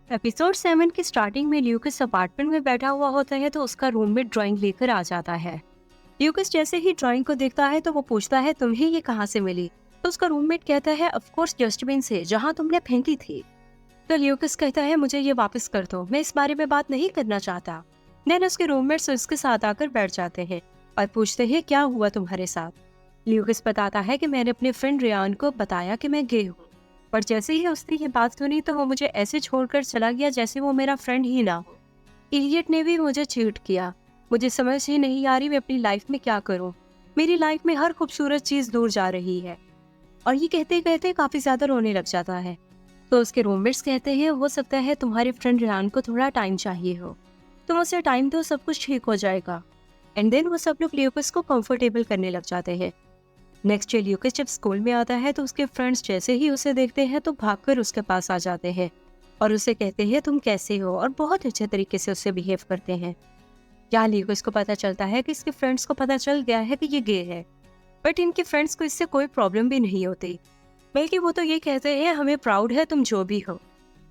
Episode 7 की starting में Lucas apartment में बैठा हुआ होता है तो उसका रूममेट ड्राइंग लेकर आ जाता है। ल्यूकस जैसे ही ड्राइंग को देखता है तो वो पूछता है तुम्हें ये कहाँ से मिली। तो उसका रूममेट कहता है ऑफ कोर्स डस्टबिन से जहाँ तुमने फेंकी थी। तो ल्यूकस कहता है मुझे ये वापस कर दो, मैं इस बारे में बात नहीं करना चाहता। देन उसके रूममेट्स उसके साथ आकर बैठ जाते हैं और पूछते हैं क्या हुआ तुम्हारे साथ। ल्यूकस बताता है कि मैंने अपने फ्रेंड रियान को बताया कि मैं गे हूँ, पर जैसे ही उसने ये बात सुनी तो वो मुझे ऐसे छोड़कर चला गया जैसे वो मेरा फ्रेंड ही ना हो। इलियट ने भी मुझे चीट किया। मुझे समझ ही नहीं आ रही मैं अपनी लाइफ में क्या करूं। मेरी लाइफ में हर खूबसूरत चीज दूर जा रही है। और ये कहते कहते काफी ज्यादा रोने लग जाता है। तो उसके रूममेट्स कहते हैं हो सकता है तुम्हारे फ्रेंड रियान को थोड़ा टाइम चाहिए हो, तुम उसे टाइम दो, सब कुछ ठीक हो जाएगा। एंड देन वो सब लोग ल्यूकस को कंफर्टेबल करने लग जाते हैं। नेक्स्ट डे ल्यूकस जब स्कूल में आता है तो उसके फ्रेंड्स जैसे ही उसे देखते हैं तो भागकर उसके पास आ जाते हैं और उसे कहते हैं तुम कैसे हो, और बहुत अच्छे तरीके से उससे बिहेव करते हैं। क्या ल्यूकस को पता चलता है कि इसके फ्रेंड्स को पता चल गया है कि ये गे है, बट इनके फ्रेंड्स को इससे कोई प्रॉब्लम भी नहीं होती, बल्कि वो तो ये कहते हैं हमें प्राउड है तुम जो भी हो।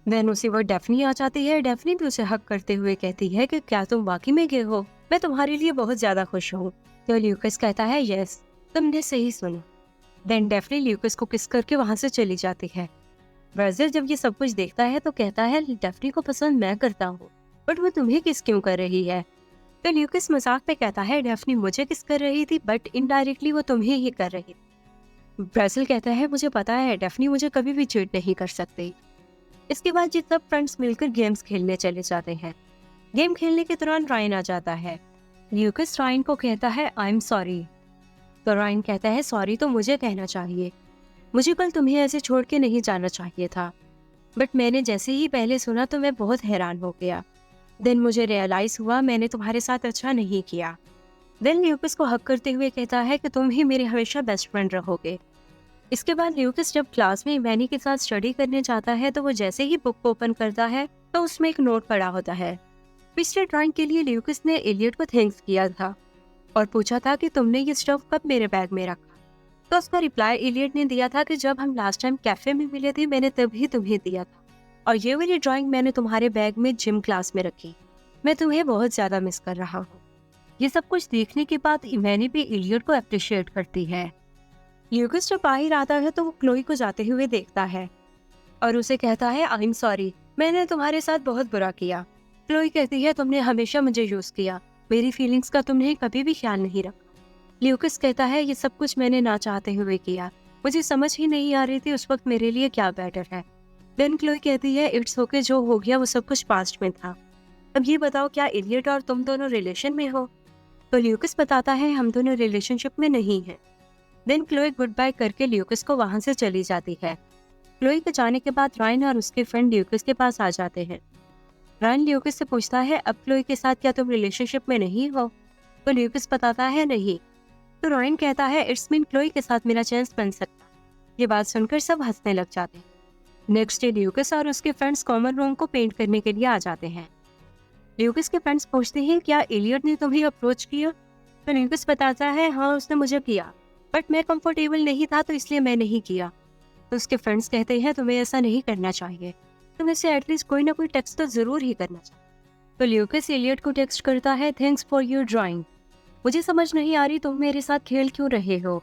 देन उसी वक्त डेफनी आ जाती है। डेफनी भी उसे हक करते हुए कहती है कि क्या तुम वाकई में गे हो, मैं तुम्हारे लिए बहुत ज्यादा खुश हूँ। तो ल्यूकस कहता है यस, तुमने सही सुना। देन डेफनी ल्यूकस को किस करके वहां से चली जाती है। ब्राजील जब ये सब कुछ देखता है तो कहता है डेफनी को पसंद मैं करता हूँ, बट वो तुम्हें किस क्यों कर रही है। तो ल्यूकस मजाक में कहता है डेफनी मुझे किस कर रही थी, बट इनडायरेक्टली वो तुम्हें ही कर रही थी। ब्राजील कहता है मुझे पता है डेफनी मुझे कभी भी चीट नहीं कर सकती। इसके बाद ये सब फ्रेंड्स मिलकर गेम्स खेलने चले जाते हैं। गेम खेलने के दौरान रायन आ जाता है। ल्यूकस रायन को कहता है आई एम सॉरी। तो रायन कहता है सॉरी तो मुझे कहना चाहिए, मुझे कल तुम्हें ऐसे छोड़ के नहीं जाना चाहिए था, बट मैंने जैसे ही पहले सुना तो मैं बहुत हैरान हो गया। देन मुझे रियलाइज हुआ मैंने तुम्हारे साथ अच्छा नहीं किया। देन ल्यूकस को हक करते हुए कहता है कि तुम ही मेरे हमेशा बेस्ट फ्रेंड रहोगे। इसके बाद ल्यूकस जब क्लास में मैनी के साथ स्टडी करने जाता है तो वो जैसे ही बुक ओपन करता है तो उसमें एक नोट पड़ा होता है। पिछले ड्राइंग के लिए ल्यूकस ने एलियट को थैंक्स किया था और पूछा था कि तुमने ये स्टफ कब मेरे बैग में रखा। तो उसका रिप्लाई एलियट ने दिया था कि जब हम लास्ट टाइम कैफे में मिले थे मैंने तभी तुम्हें दिया था, और ये वाली ड्राइंग मैंने तुम्हारे बैग में जिम क्लास में रखी। मैं तुम्हें बहुत ज्यादा मिस कर रहा हूँ। ये सब कुछ देखने के बाद इमैनी भी एलियट को अप्रिशिएट करती है। ल्यूकस जब बाहर आता है तो वो क्लोई को जाते हुए देखता है और उसे कहता है आई एम सॉरी, मैंने तुम्हारे साथ बहुत बुरा किया। क्लोई कहती है तुमने हमेशा मुझे यूज किया, मेरी फीलिंग्स का तुमने कभी भी ख्याल नहीं रखा। ल्यूकस कहता है ये सब कुछ मैंने ना चाहते हुए किया, मुझे समझ ही नहीं आ रही थी उस वक्त मेरे लिए क्या बेटर है। देन क्लोई कहती है इट्स ओके, जो हो गया वो सब कुछ पास्ट में था। अब ये बताओ क्या एलियट और तुम दोनों रिलेशन में हो। तो ल्यूकस बताता है हम दोनों रिलेशनशिप में नहीं हैं। देन क्लोई गुड बाय करके ल्यूकस को वहां से चली जाती है। क्लोई के जाने के बाद रायन और उसके फ्रेंड ल्यूकस के पास आ जाते हैं। रायन ल्यूकस से पूछता है अब क्लोई के साथ क्या तुम रिलेशनशिप में नहीं हो। तो ल्यूकस बताता है नहीं। तो रायन कहता है इट्स मीन क्लोई के साथ मेरा चांस बन सकता। ये बात सुनकर सब हंसने लग जाते हैं। नेक्स्ट डे ल्यूकस और उसके फ्रेंड्स कॉमन रूम को पेंट करने के लिए आ जाते हैं। ल्यूकस के फ्रेंड्स पूछते हैं क्या एलियट ने तुम्हें अप्रोच किया। तो ल्यूकस बताता है हाँ उसने मुझे किया, बट मैं कंफर्टेबल नहीं था तो इसलिए मैं नहीं किया। तो उसके फ्रेंड्स कहते हैं तुम्हें ऐसा नहीं करना चाहिए, तुम इसे एटलीस्ट कोई ना कोई टेक्स्ट तो जरूर ही करना चाहिए। तो ल्यूकस एलियट को टेक्स्ट करता है थैंक्स फॉर योर ड्राइंग, मुझे समझ नहीं आ रही तुम मेरे साथ खेल क्यों रहे हो।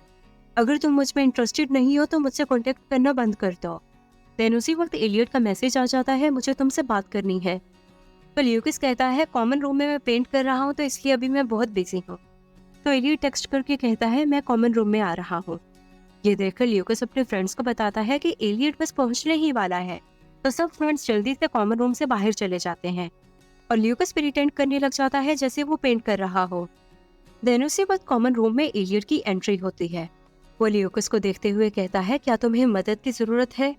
अगर तुम मुझ में इंटरेस्टेड नहीं हो तो मुझसे कॉन्टेक्ट करना बंद कर दो। देन उसी वक्त एलियट का मैसेज आ जाता है मुझे तुमसे बात करनी है। तो ल्यूकस कहता है कॉमन रूम में मैं पेंट कर रहा हूँ तो इसलिए अभी मैं बहुत बिजी हूँ। तो एलियट टेक्स्ट करके कहता है मैं कॉमन रूम में आ रहा हूँ। ये देखकर ल्यूकस अपने फ्रेंड्स को बताता है कि एलियट बस पहुंचने ही वाला है। तो सब फ्रेंड्स जल्दी से कॉमन रूम से बाहर चले जाते हैं और ल्यूकस प्रिटेंड करने लग जाता है जैसे वो पेंट कर रहा हो। देन उसी वक्त कॉमन रूम में एलियट की एंट्री होती है। वो ल्यूकस को देखते हुए कहता है क्या तुम्हें मदद की जरूरत है।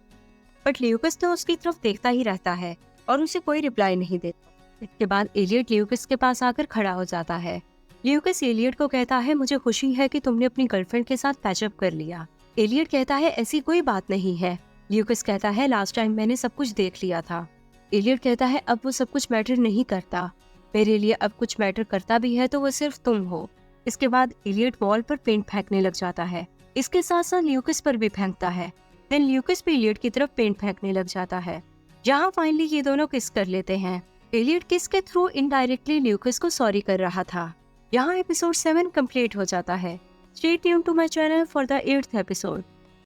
बट ल्यूकस तो उसकी तरफ देखता ही रहता है और उसे कोई रिप्लाई नहीं देता। इसके बाद एलियट ल्यूकस के पास आकर खड़ा हो जाता है। ल्यूकस एलियट को कहता है मुझे खुशी है कि तुमने अपनी गर्लफ्रेंड के साथ पैचअप कर लिया। एलियट कहता है ऐसी कोई बात नहीं है। ल्यूकस कहता है लास्ट टाइम मैंने सब कुछ देख लिया था। एलियट कहता है अब वो सब कुछ मैटर नहीं करता, मेरे लिए अब कुछ मैटर करता भी है तो वो सिर्फ तुम हो। इसके बाद एलियट वॉल पर पेंट फेंकने लग जाता है, इसके साथ साथ ल्यूकस पर भी फेंकता है। देन ल्यूकस भी एलियट की तरफ पेंट फेंकने लग जाता है। जहाँ फाइनली ये दोनों किस कर लेते हैं। एलियट किस के थ्रू इनडायरेक्टली ल्यूकस को सॉरी कर रहा था। यहाँ एपिसोड 7 कंप्लीट हो जाता है। Stay tuned to my channel for the 8th episode.